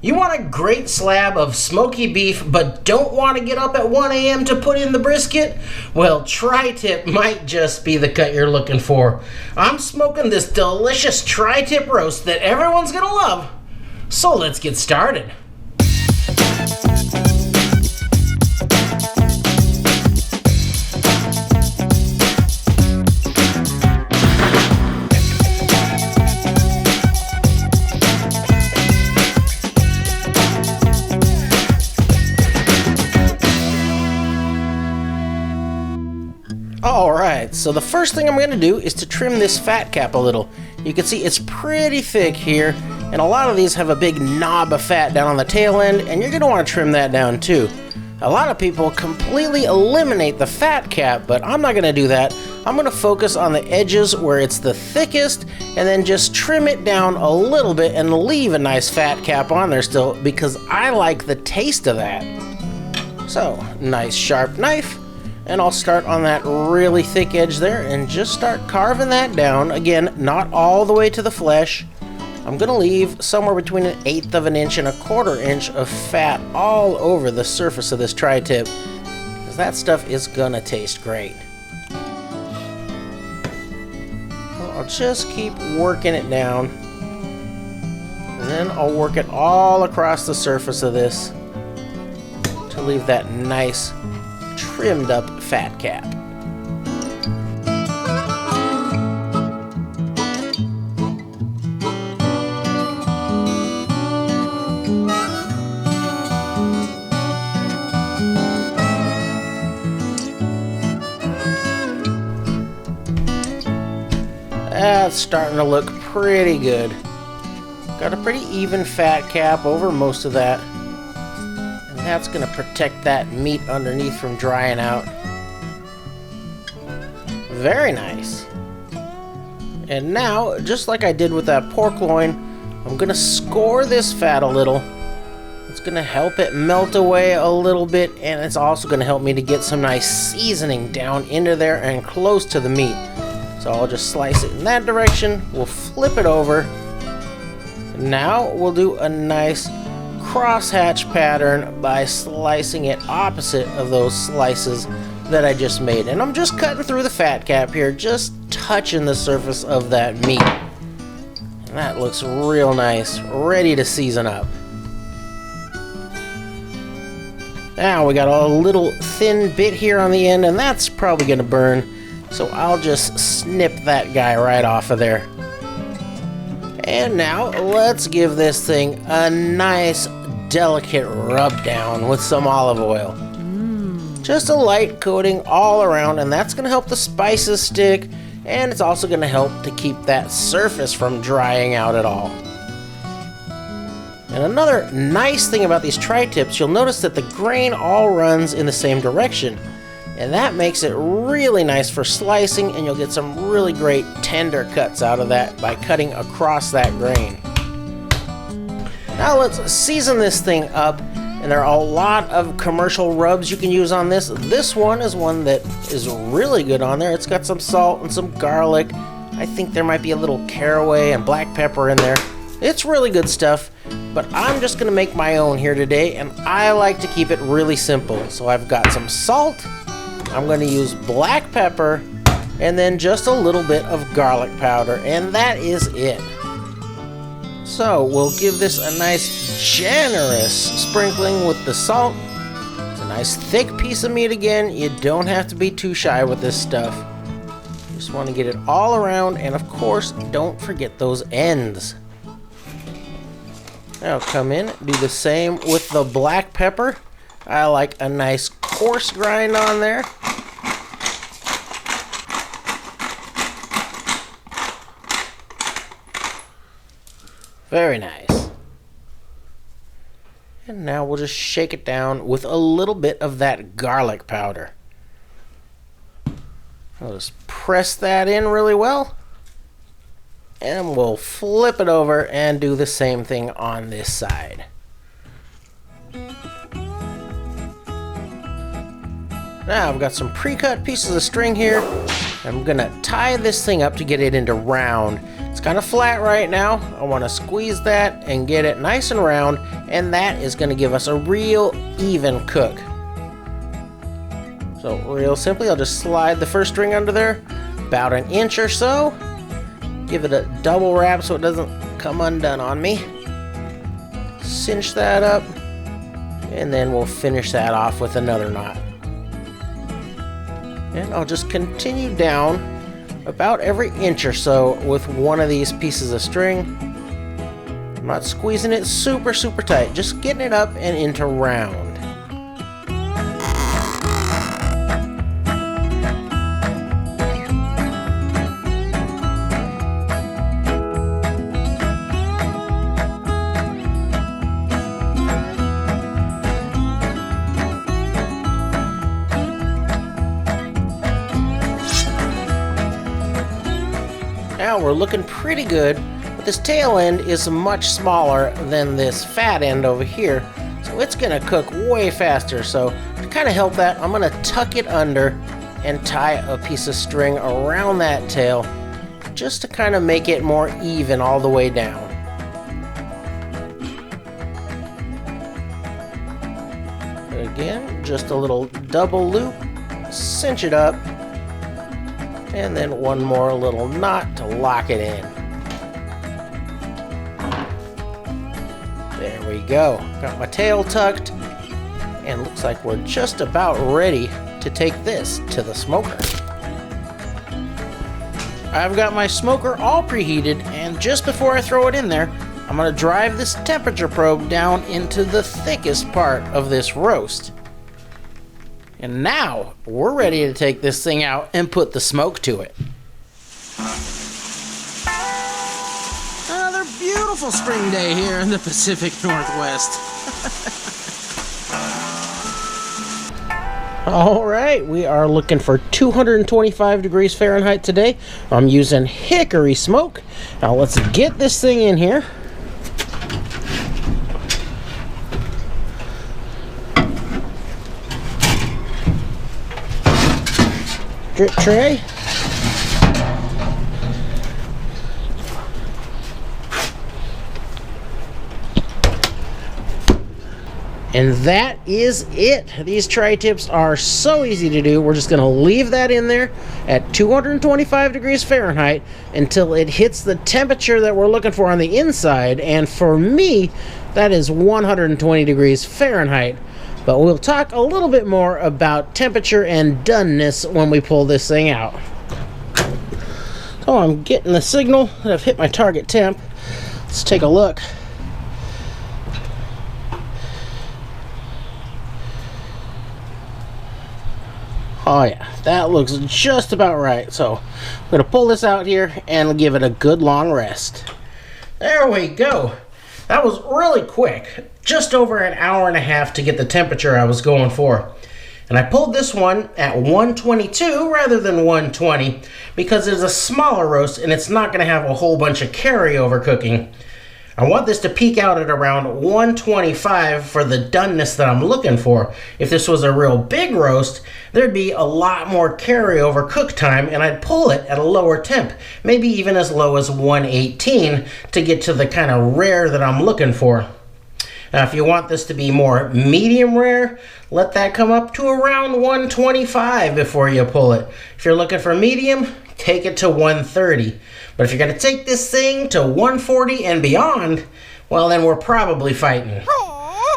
You want a great slab of smoky beef but don't want to get up at 1 a.m. to put in the brisket? Well, tri-tip might just be the cut you're looking for. I'm smoking this delicious tri-tip roast that everyone's gonna love. So let's get started. Alright, so the first thing I'm going to do is to trim this fat cap a little. You can see it's pretty thick here, and a lot of these have a big knob of fat down on the tail end, and you're going to want to trim that down too. A lot of people completely eliminate the fat cap, but I'm not going to do that. I'm going to focus on the edges where it's the thickest, and then just trim it down a little bit and leave a nice fat cap on there still, because I like the taste of that. So, nice sharp knife. And I'll start on that really thick edge there and just start carving that down. Again, not all the way to the flesh. I'm going to leave somewhere between 1/8 of an inch and 1/4 inch of fat all over the surface of this tri-tip, because that stuff is going to taste great. Well, I'll just keep working it down, and then I'll work it all across the surface of this to leave that nice trimmed up fat cap. That's starting to look pretty good. Got a pretty even fat cap over most of that. That's going to protect that meat underneath from drying out. Very nice. And now, just like I did with that pork loin, I'm going to score this fat a little. It's going to help it melt away a little bit, and it's also going to help me to get some nice seasoning down into there and close to the meat. So I'll just slice it in that direction. We'll flip it over. Now we'll do a nice crosshatch pattern by slicing it opposite of those slices that I just made. And I'm just cutting through the fat cap here, just touching the surface of that meat. And that looks real nice, ready to season up. Now we got a little thin bit here on the end, and that's probably going to burn. So I'll just snip that guy right off of there. And now let's give this thing a nice delicate rub down with some olive oil. Just a light coating all around, and that's going to help the spices stick, and it's also going to help to keep that surface from drying out at all. And another nice thing about these tri-tips, you'll notice that the grain all runs in the same direction, and that makes it really nice for slicing, and you'll get some really great tender cuts out of that by cutting across that grain. Now let's season this thing up, and there are a lot of commercial rubs you can use on this. This one is one that is really good on there. It's got some salt and some garlic. I think there might be a little caraway and black pepper in there. It's really good stuff, but I'm just going to make my own here today, and I like to keep it really simple. So I've got some salt, I'm going to use black pepper, and then just a little bit of garlic powder, and that is it. So we'll give this a nice generous sprinkling with the salt. It's a nice thick piece of meat again. You don't have to be too shy with this stuff. You just want to get it all around, and of course, don't forget those ends. Now come in, do the same with the black pepper. I like a nice coarse grind on there. Very nice. And now we'll just shake it down with a little bit of that garlic powder. I'll just press that in really well. And we'll flip it over and do the same thing on this side. Now I've got some pre-cut pieces of string here. I'm gonna tie this thing up to get it into round. It's kind of flat right now. I want to squeeze that and get it nice and round, and that is going to give us a real even cook. So real simply, I'll just slide the first string under there, about an inch or so. Give it a double wrap so it doesn't come undone on me. Cinch that up, and then we'll finish that off with another knot. And I'll just continue down about every inch or so with one of these pieces of string. I'm not squeezing it super tight, just getting it up and into round. Now we're looking pretty good, but this tail end is much smaller than this fat end over here, so it's gonna cook way faster. So to kind of help that, I'm gonna tuck it under and tie a piece of string around that tail just to kind of make it more even all the way down. Again, just a little double loop, cinch it up, and then one more little knot to lock it in. There we go. Got my tail tucked, and looks like we're just about ready to take this to the smoker. I've got my smoker all preheated, and just before I throw it in there, I'm going to drive this temperature probe down into the thickest part of this roast. And now we're ready to take this thing out and put the smoke to it. Another beautiful spring day here in the Pacific Northwest. All right, we are looking for 225 degrees Fahrenheit today. I'm using hickory smoke. Now let's get this thing in here. Drip tray. And that is it. These tri-tips are so easy to do. We're just going to leave that in there at 225 degrees Fahrenheit until it hits the temperature that we're looking for on the inside. And for me, that is 120 degrees Fahrenheit. But we'll talk a little bit more about temperature and doneness when we pull this thing out. So I'm getting the signal that I've hit my target temp. Let's take a look. Oh yeah, that looks just about right. So I'm going to pull this out here and give it a good long rest. There we go. That was really quick. Just over an hour and a half to get the temperature I was going for. And I pulled this one at 122 rather than 120 because it's a smaller roast and it's not going to have a whole bunch of carryover cooking. I want this to peak out at around 125 for the doneness that I'm looking for. If this was a real big roast, there'd be a lot more carryover cook time and I'd pull it at a lower temp, maybe even as low as 118 to get to the kind of rare that I'm looking for. Now, if you want this to be more medium rare, let that come up to around 125 before you pull it. If you're looking for medium, take it to 130. But if you're going to take this thing to 140 and beyond, well, then we're probably fighting.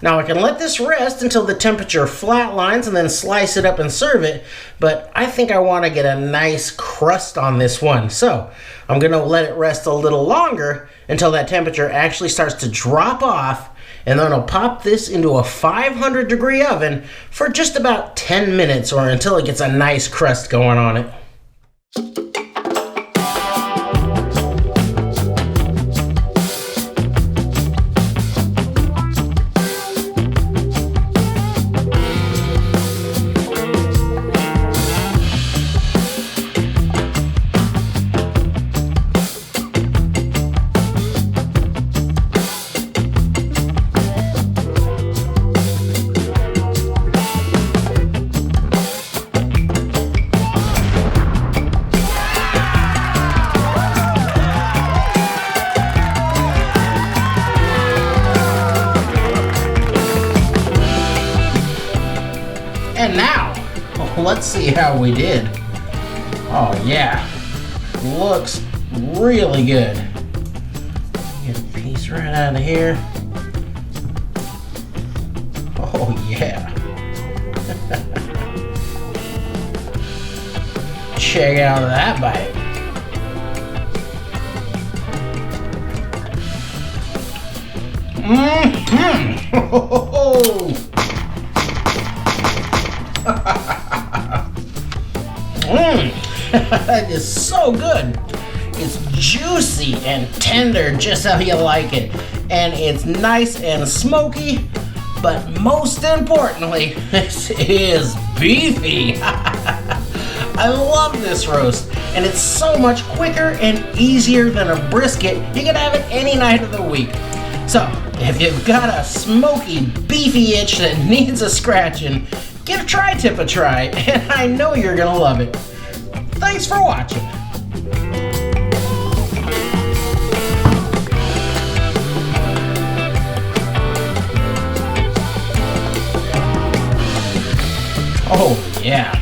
Now, I can let this rest until the temperature flatlines and then slice it up and serve it, but I think I want to get a nice crust on this one. So I'm going to let it rest a little longer until that temperature actually starts to drop off, and then I'll pop this into a 500 degree oven for just about 10 minutes or until it gets a nice crust going on it. let's see how we did. Oh yeah, looks really good. Get a piece right out of here. Oh yeah. Check out that bite. That is so good. It's juicy and tender, just how you like it. And it's nice and smoky, but most importantly, this is beefy. I love this roast, and it's so much quicker and easier than a brisket. You can have it any night of the week. So, if you've got a smoky, beefy itch that needs a scratching, give Tri-Tip a try, and I know you're gonna love it. Thanks for watching. Oh, yeah.